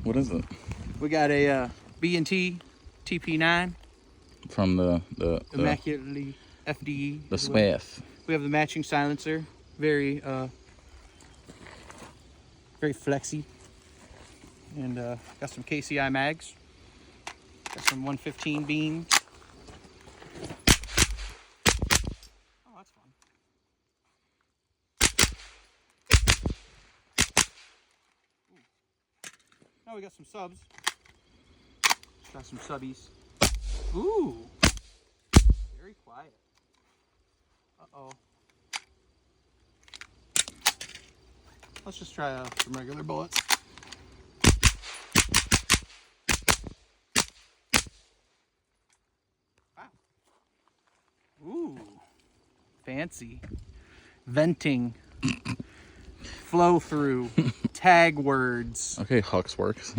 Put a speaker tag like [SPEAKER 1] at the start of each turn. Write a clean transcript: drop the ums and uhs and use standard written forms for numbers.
[SPEAKER 1] What is it?
[SPEAKER 2] We got a B&T TP9.
[SPEAKER 1] From the
[SPEAKER 2] Immaculately FDE.
[SPEAKER 1] the Smith.
[SPEAKER 2] We have the matching silencer. Very flexy. And got some KCI mags. Got some 115 beans. Oh, that's fun. Ooh. Now we got some subs. Got some subbies. Ooh. Very quiet. Uh-oh. Let's just try some regular bullets. Wow. Ooh. Fancy. Venting. Flow through. Tag words.
[SPEAKER 1] Okay, Hux works.